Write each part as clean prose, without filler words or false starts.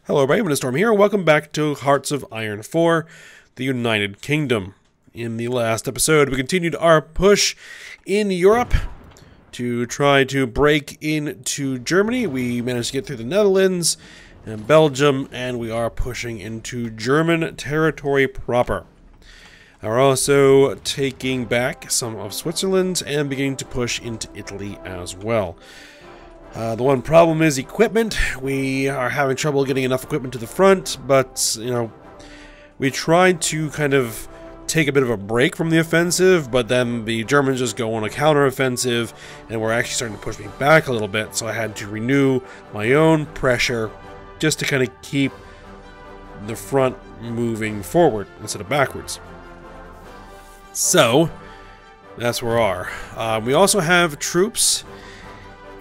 Hello everybody, Storm here. Welcome back to Hearts of Iron 4, the United Kingdom. In the last episode, we continued our push in Europe to try to break into Germany. We managed to get through the Netherlands and Belgium, and we are pushing into German territory proper. We're also taking back some of Switzerland and beginning to push into Italy as well. The one problem is equipment. We are having trouble getting enough equipment to the front, but, you know, we tried to kind of take a bit of a break from the offensive, but then the Germans just go on a counter-offensive, and we're actually starting to push me back a little bit, so I had to renew my own pressure just to kind of keep the front moving forward instead of backwards. So, that's where we are. We also have troops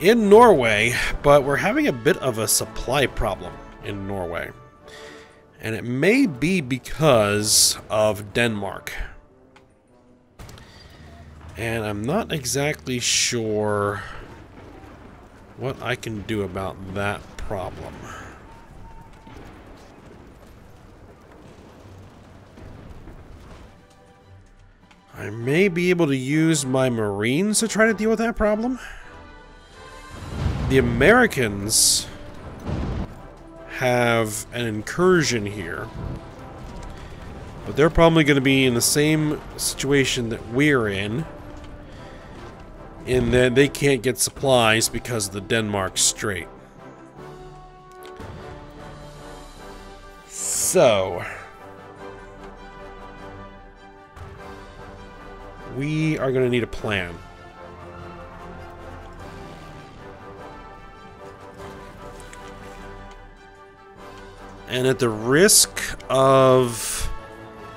in Norway, but we're having a bit of a supply problem in Norway. And it may be because of Denmark. And I'm not exactly sure what I can do about that problem. I may be able to use my Marines to try to deal with that problem. The Americans have an incursion here, but they're probably going to be in the same situation that we're in that they can't get supplies because of the Denmark Strait. So, we are going to need a plan. And at the risk of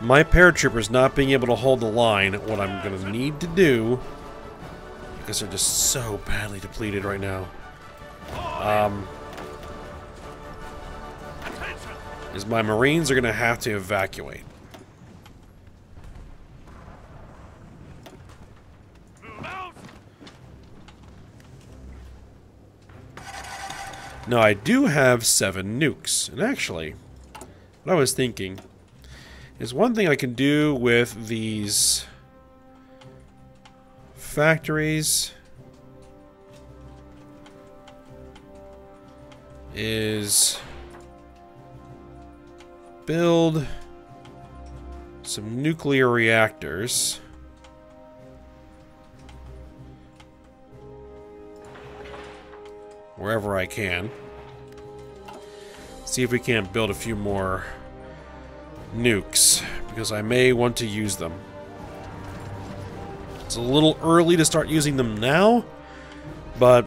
my paratroopers not being able to hold the line, what I'm going to need to do, because they're just so badly depleted right now, is my Marines are going to have to evacuate. Now, I do have 7 nukes, and actually, what I was thinking is one thing I can do with these factories is build some nuclear reactors. Wherever I can. See if we can't build a few more nukes, because I may want to use them. It's a little early to start using them now, but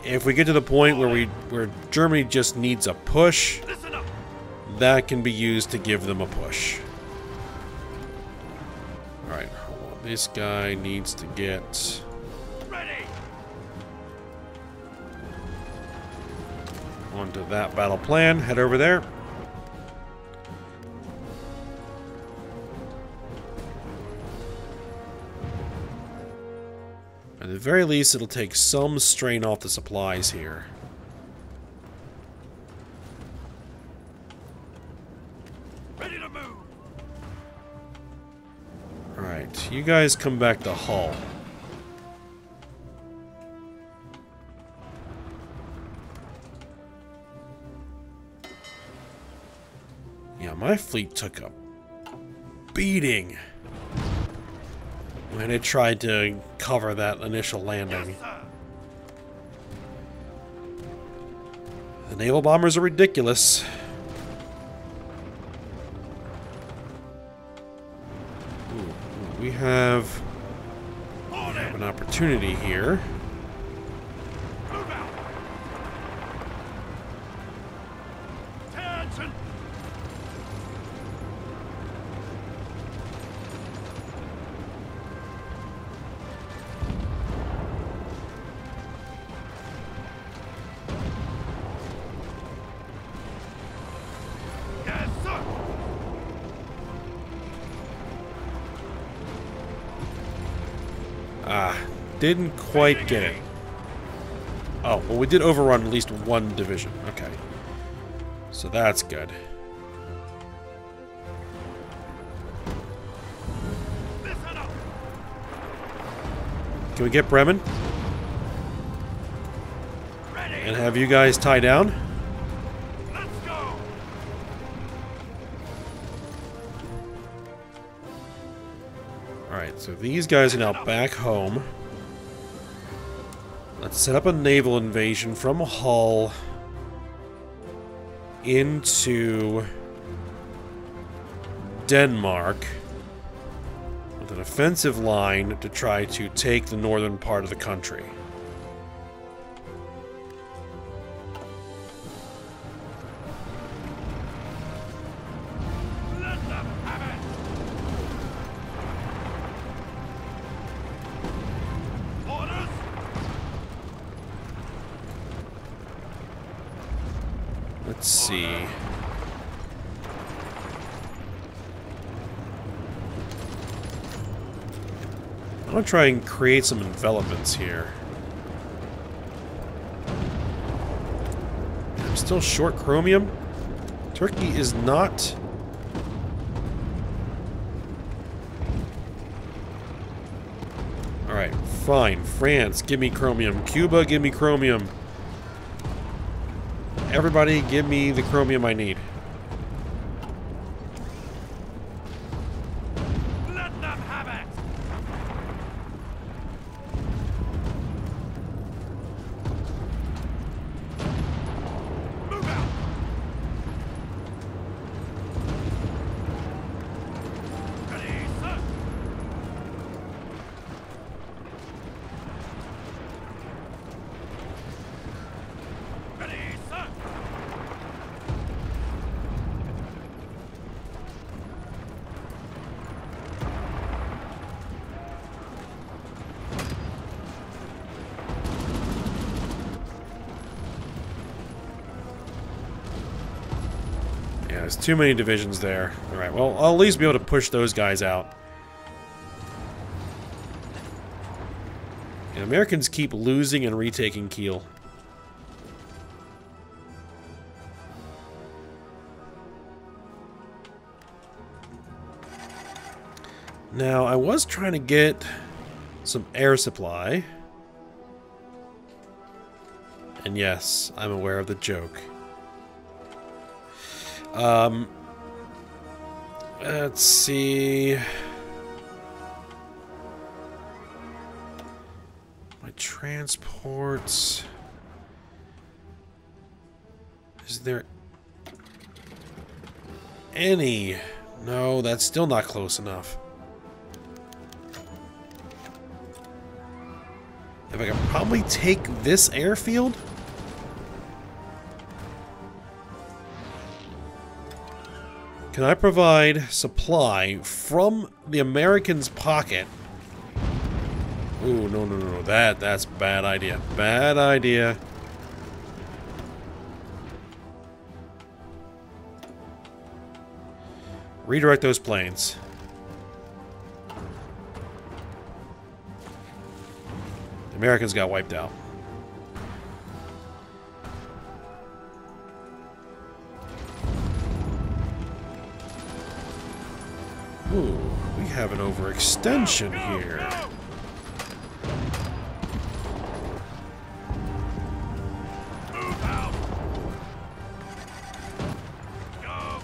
if we get to the point where Germany just needs a push, that can be used to give them a push. Alright, hold on. This guy needs to get onto that battle plan. Head over there. At the very least, it'll take some strain off the supplies here. Ready to move. Alright, you guys come back to Hull. Yeah, my fleet took a beating when it tried to cover that initial landing. The naval bombers are ridiculous. Ooh, we have an opportunity here. Didn't quite get it. Oh, well, we did overrun at least one division. Okay. So that's good. Can we get Bremen? And have you guys tie down? Let's go. Alright, so these guys are now back home. Let's set up a naval invasion from Hull into Denmark with an offensive line to try to take the northern part of the country. Let them have it. Orders. Let's see. I'm gonna try and create some envelopments here. I'm still short chromium. Turkey is not. Alright, fine. France, give me chromium. Cuba, give me chromium. Everybody, give me the chromium I need. Let them have it. Move out. Ready, sir. Ready, sir. Yeah, there's too many divisions there. Alright, well, I'll at least be able to push those guys out. And Americans keep losing and retaking Kiel. Now, I was trying to get some air supply. And yes, I'm aware of the joke. Let's see. My transports. Is there any? No, that's still not close enough. If I could probably take this airfield. Can I provide supply from the Americans' pocket? Ooh, no, no, no, no. That's a bad idea. Bad idea. Redirect those planes. The Americans got wiped out. Ooh, we have an overextension here. Move out. Go.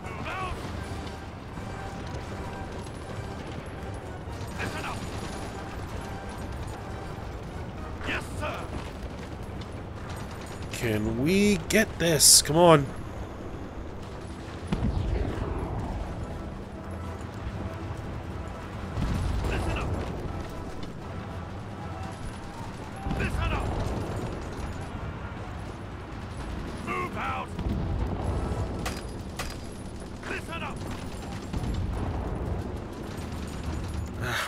Move out. Listen up. Yes, sir. Can we get this? Come on. Listen up. Listen up. Move out. Listen up.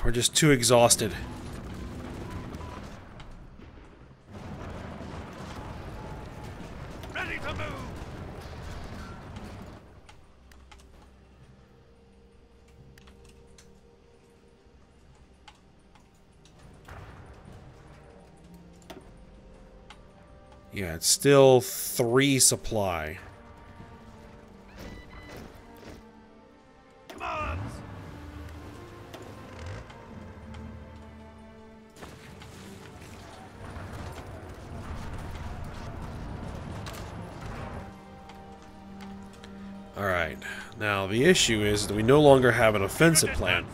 We're just too exhausted. Ready to move. Yeah, it's still 3 supply. Commands! Alright, now the issue is that we no longer have an offensive plan.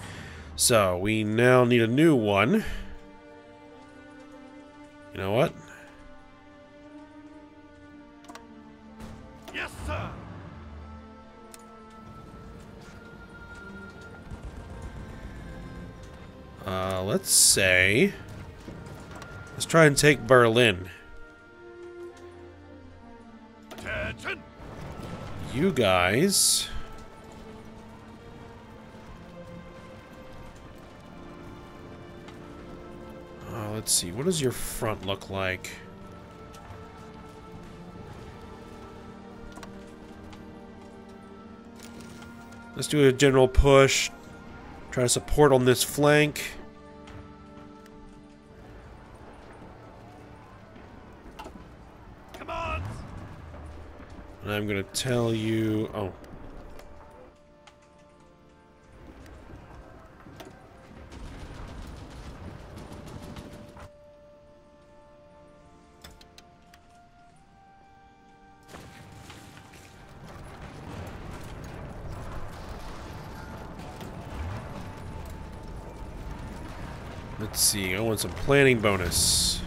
So, we now need a new one. You know what? Yes, sir! Let's say... Let's try and take Berlin. Attention! You guys... let's see. What does your front look like? Let's do a general push. Try to support on this flank. Commands! And I'm gonna tell you... Oh. Let's see, I want some planning bonus.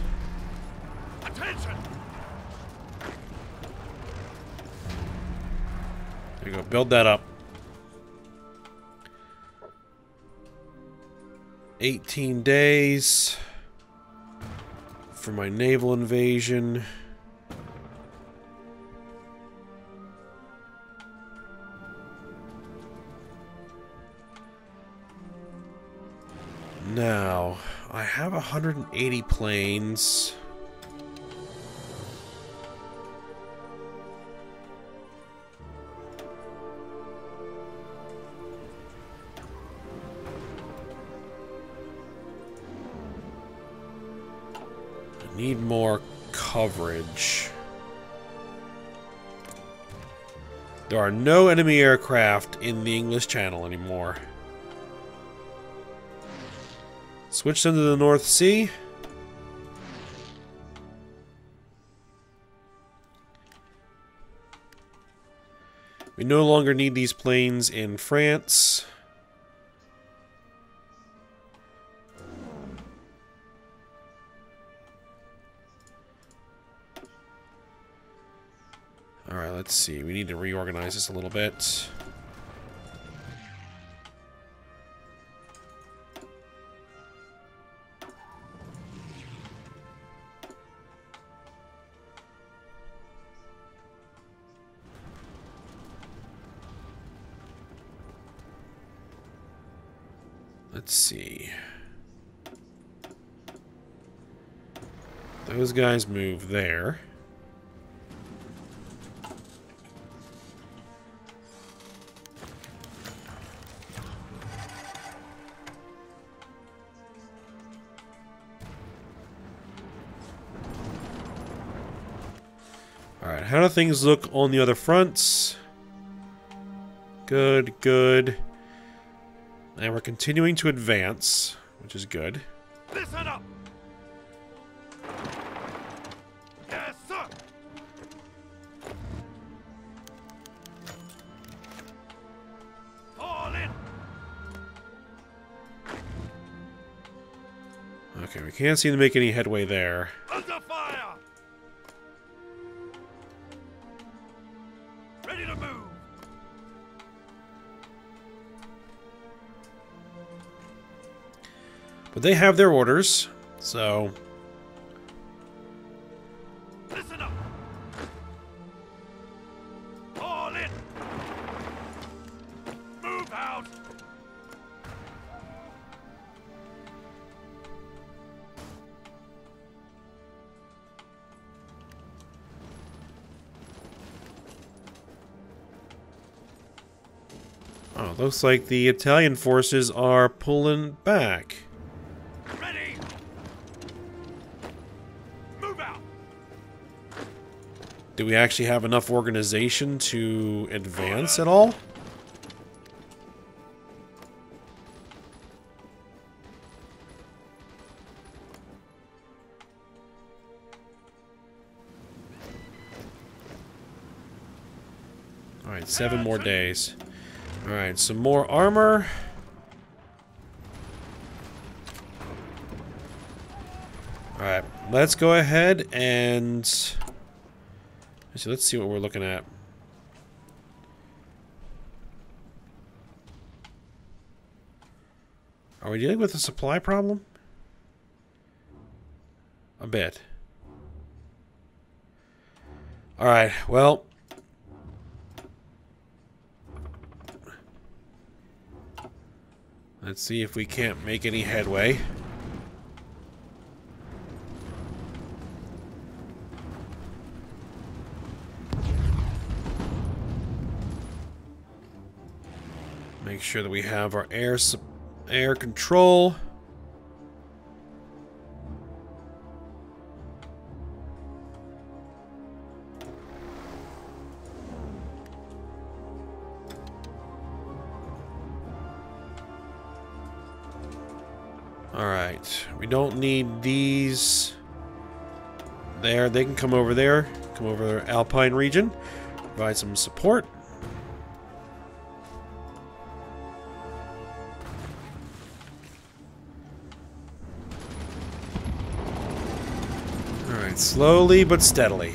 Attention! There you go, build that up. 18 days for my naval invasion. Now, I have 180 planes. I need more coverage. There are no enemy aircraft in the English Channel anymore. Switch them to the North Sea. We no longer need these planes in France. Alright, let's see. We need to reorganize this a little bit. Let's see. Those guys move there. Alright, how do things look on the other fronts? Good, good. And we're continuing to advance, which is good. Listen up! Yes, sir! Fall in! Okay, we can't seem to make any headway there. Under fire! Ready to move! But they have their orders, so... Listen up! Fall in! Move out! Oh, looks like the Italian forces are pulling back. Ready! Move out! Do we actually have enough organization to advance at all? Alright, 7 more days. Alright, some more armor. Alright, let's go ahead and... let's see what we're looking at. Are we dealing with a supply problem? A bit. Alright, well... let's see if we can't make any headway. Make sure that we have our air control. Alright, we don't need these there. They can come over there. Come over the Alpine region. Provide some support. Alright, slowly but steadily.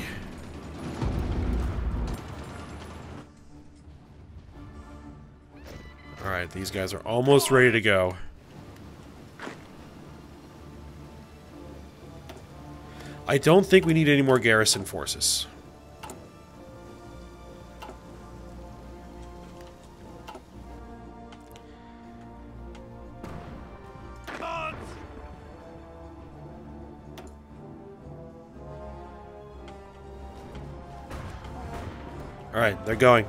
Alright, these guys are almost ready to go. I don't think we need any more garrison forces. Alright, they're going.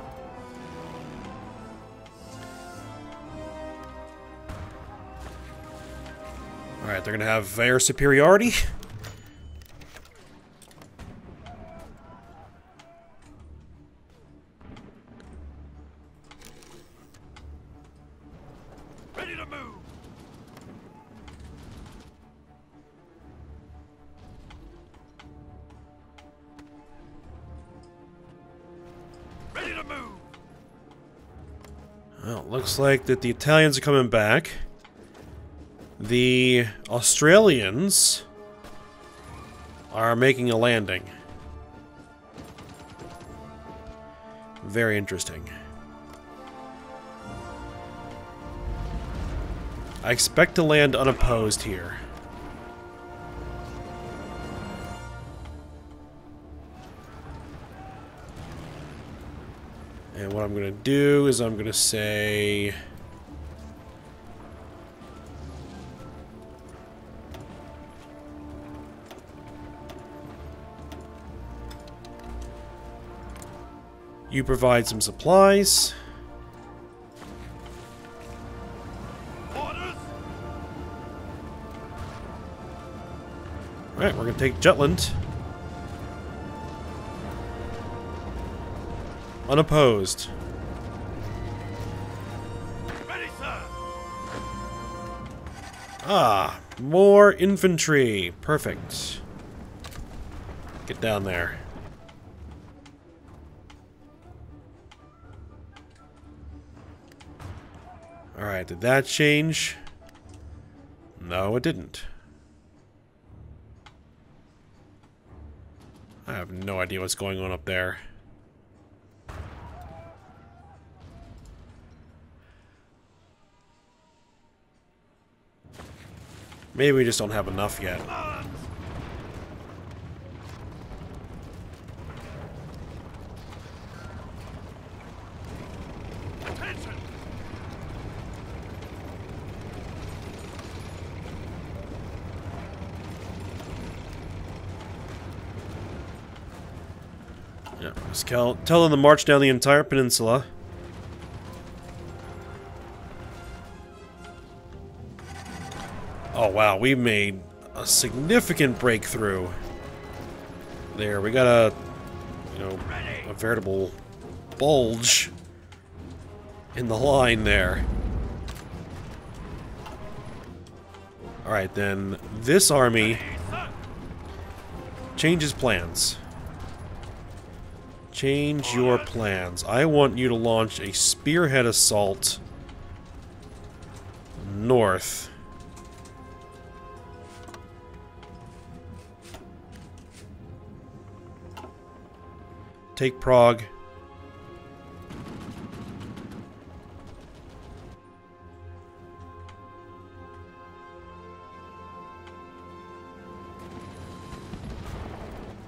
Alright, they're gonna have air superiority. Ready to move. Ready to move. Well, it looks like that the Italians are coming back. The Australians are making a landing. Very interesting. I expect to land unopposed here. And what I'm going to do is I'm going to say... you provide some supplies. Orders. Alright, we're going to take Jutland. Unopposed. Ready, sir. Ah, more infantry. Perfect. Get down there. Alright, did that change? No, it didn't. I have no idea what's going on up there. Maybe we just don't have enough yet. Attention. Yeah, just tell them to march down the entire peninsula. Oh wow, we made a significant breakthrough. There, we got a you know, a veritable bulge in the line there. Alright, then this army changes plans. Change your plans. I want you to launch a spearhead assault north. Take Prague.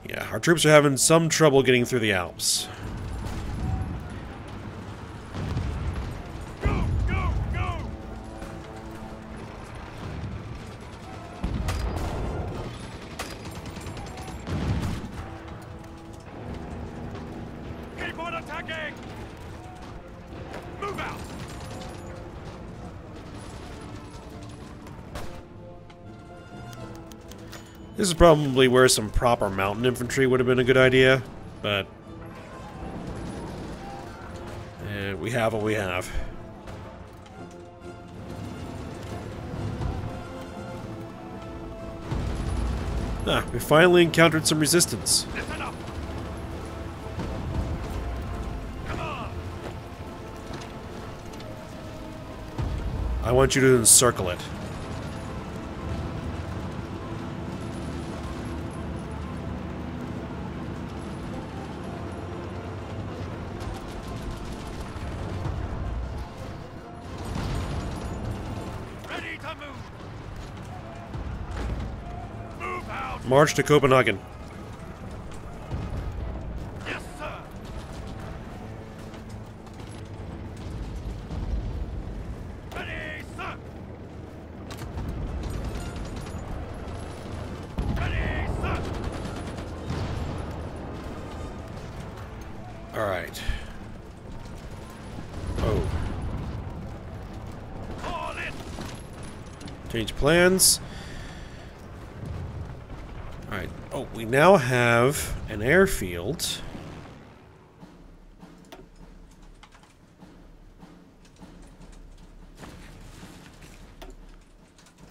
Yeah, our troops are having some trouble getting through the Alps. Go, go, go! Keep on attacking! Move out! This is probably where some proper mountain infantry would have been a good idea, but we have what we have. Ah, we finally encountered some resistance. Listen up! Come on! I want you to encircle it. Ready to move! Move out! March to Copenhagen. Yes, sir! Ready, sir! Ready, sir! Alright. Oh. Fall in! Change plans. Alright. Oh, we now have an airfield.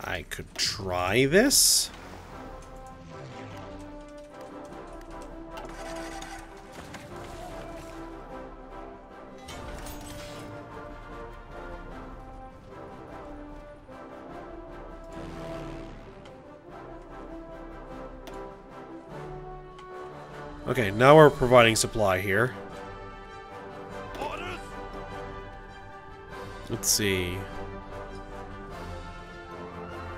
I could try this. Okay, now we're providing supply here. Orders! Let's see.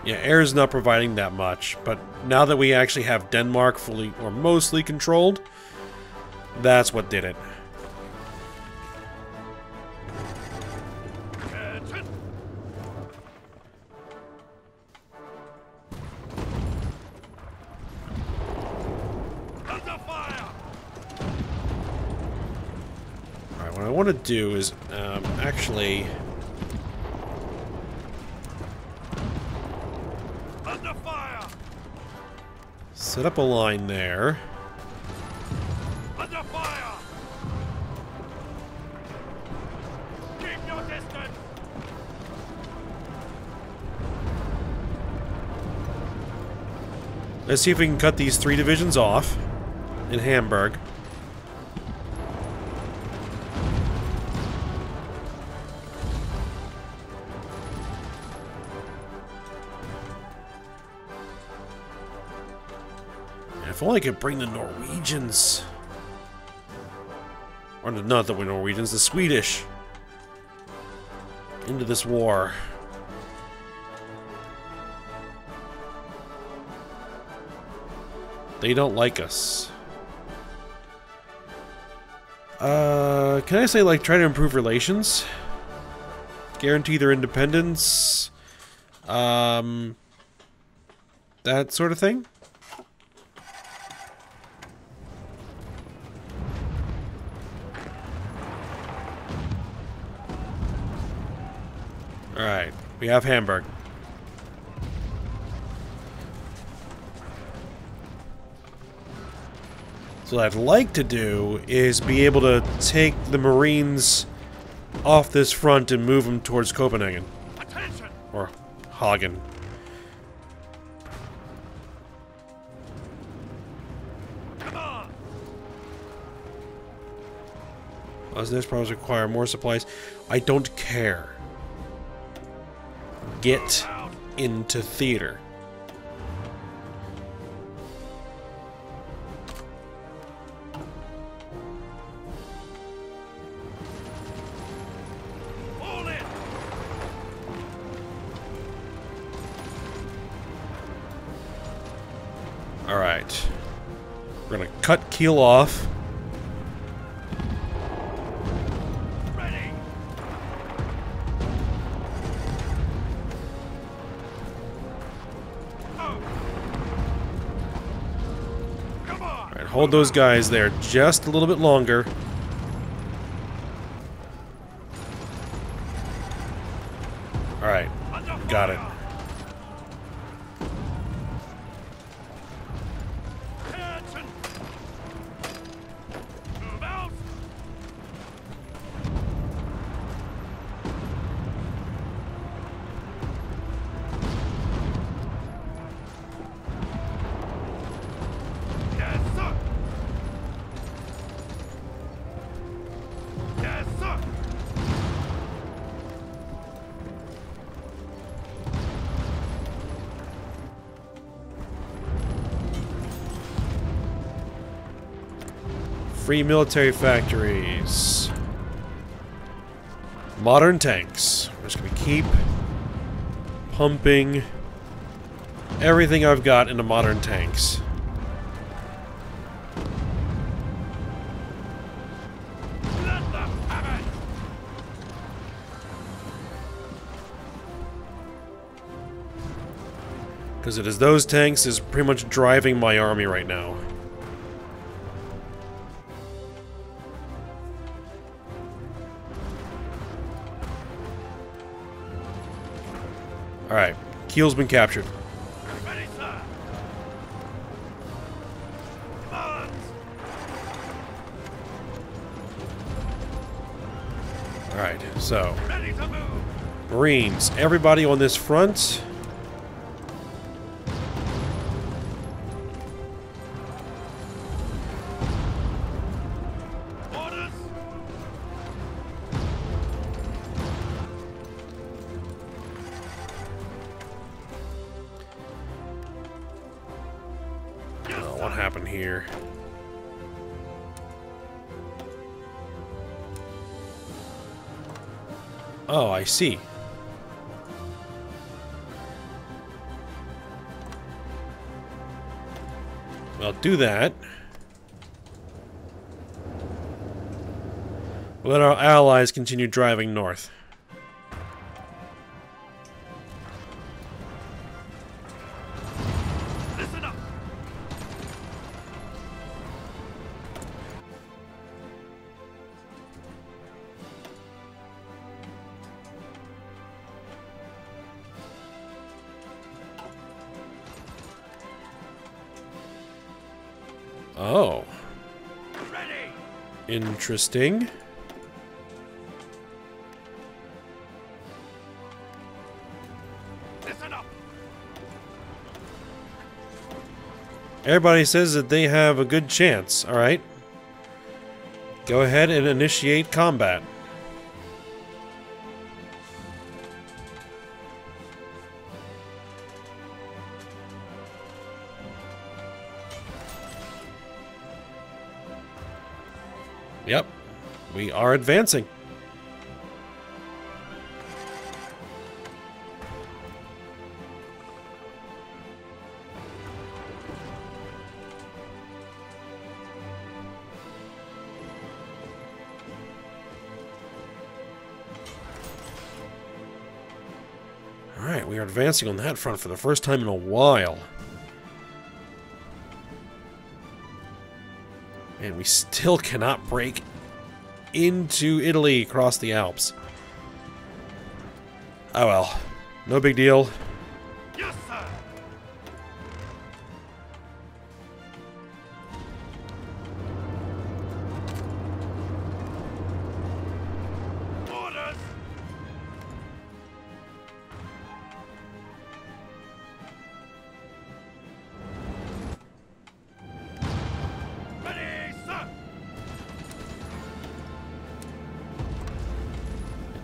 Yeah, air is not providing that much, but now that we actually have Denmark fully or mostly controlled, that's what did it. Attention! Under fire! Alright, what I want to do is actually... Under fire! set up a line there. Under fire! Keep your distance! Let's see if we can cut these 3 divisions off in Hamburg. If only I could bring the Norwegians. Or not the Norwegians, the Swedish. Into this war. They don't like us. Can I say, like, try to improve relations? Guarantee their independence? That sort of thing? Alright, we have Hamburg. So what I'd like to do is be able to take the Marines off this front and move them towards Copenhagen. Attention! Or Hagen. Come on! Does this probably require more supplies? I don't care. Get into theater. All in! Alright. We're gonna cut Kiel off. Ready! Go! Come on! Alright, hold those guys there just a little bit longer. Alright, Under got it. fire! Attention! Move out! Yes, sir! Yes, sir! Free military factories. Modern tanks. I'm just gonna keep pumping everything I've got into modern tanks. Let them have it! Because it is those tanks is pretty much driving my army right now. Alright, Kiel's been captured. Ready, sir! Commands! Alright, so, Ready to move! Marines, everybody on this front. Orders! Yes, Oh, sir! what happened here? Oh, I see. Well, do that. Let our allies continue driving north. Listen up! Oh, Ready! interesting. Listen up! Everybody says that they have a good chance, alright? Go ahead and initiate combat. Yep, we are advancing. Alright, we are advancing on that front for the first time in a while. And we still cannot break into Italy across the Alps. Oh well, no big deal. Yes, sir!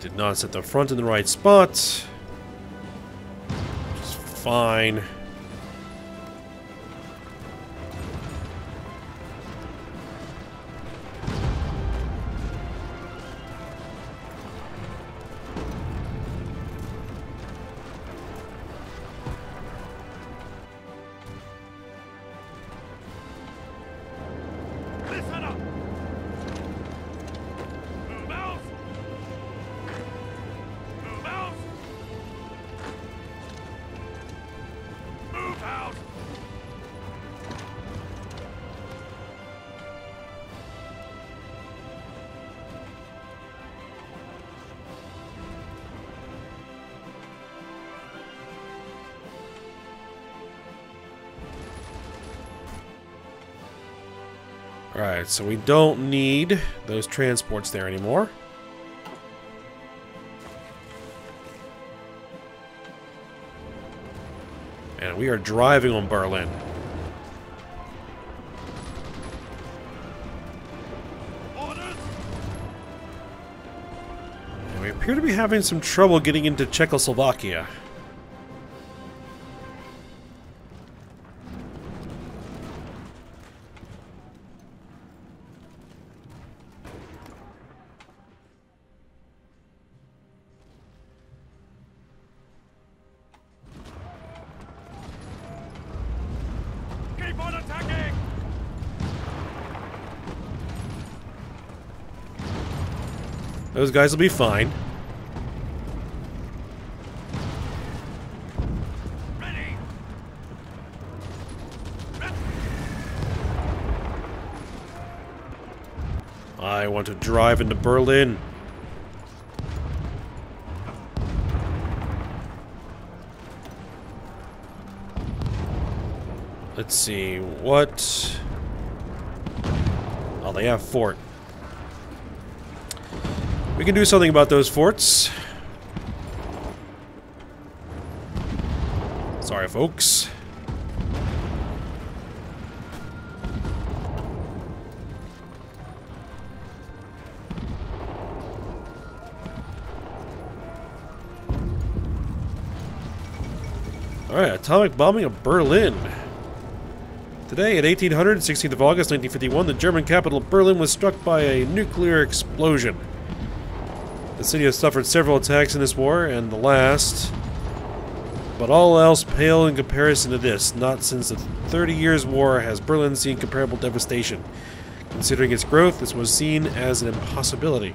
Did not set the front in the right spot. Which is fine. Listen up. Move out. Move out. Move out. Alright, so we don't need those transports there anymore. And we are driving on Berlin. Orders. And we appear to be having some trouble getting into Czechoslovakia. Keep on attacking. Those guys will be fine. Ready. I want to drive into Berlin. Let's see, what... Oh, they have fort. We can do something about those forts. Sorry, folks. Alright, atomic bombing of Berlin. Today, at 1800, 16th of August, 1951, the German capital of Berlin was struck by a nuclear explosion. The city has suffered several attacks in this war, and the last, but all else pale in comparison to this. Not since the 30 Years' War has Berlin seen comparable devastation. Considering its growth, this was seen as an impossibility.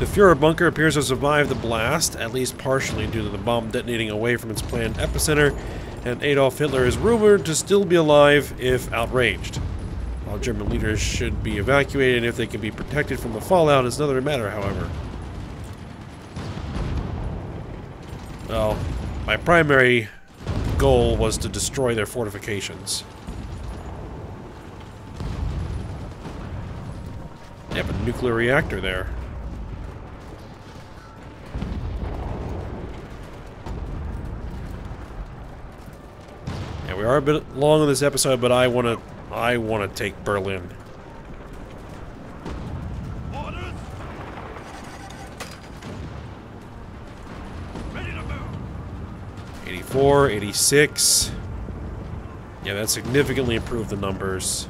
The Führer bunker appears to survive the blast, at least partially due to the bomb detonating away from its planned epicenter, and Adolf Hitler is rumored to still be alive if outraged. All German leaders should be evacuated, and if they can be protected from the fallout is another matter, however. Well, my primary goal was to destroy their fortifications. They have a nuclear reactor there. Yeah, we are a bit long on this episode, but I want to take Berlin. Orders. Ready to move. 84, 86. Yeah, that significantly improved the numbers.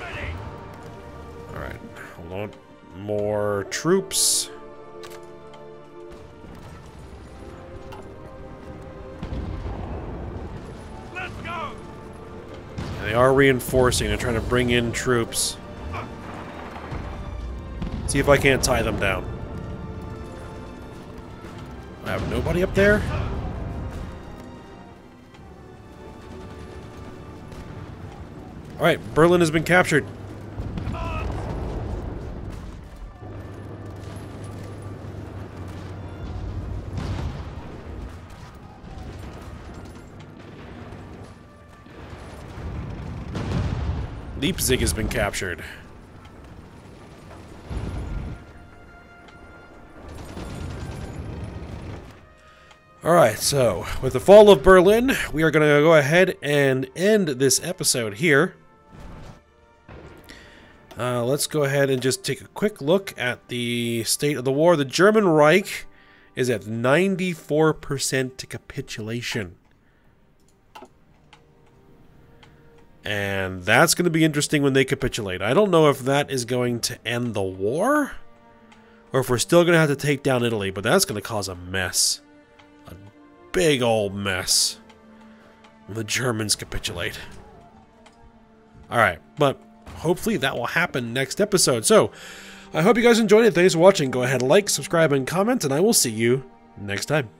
Ready. Alright, hold on. More troops. Let's go. And they are reinforcing. They're trying to bring in troops. See if I can't tie them down. I have nobody up there? Alright, Berlin has been captured. Come on. Leipzig has been captured. Alright, so with the fall of Berlin, we are going to go ahead and end this episode here. Let's go ahead and just take a quick look at the state of the war. The German Reich is at 94% capitulation. And that's going to be interesting when they capitulate. I don't know if that is going to end the war, or if we're still going to have to take down Italy, but that's going to cause a mess. A big old mess when the Germans capitulate. Alright, but hopefully that will happen next episode. So, I hope you guys enjoyed it. Thanks for watching. Go ahead, like, subscribe, and comment, and I will see you next time.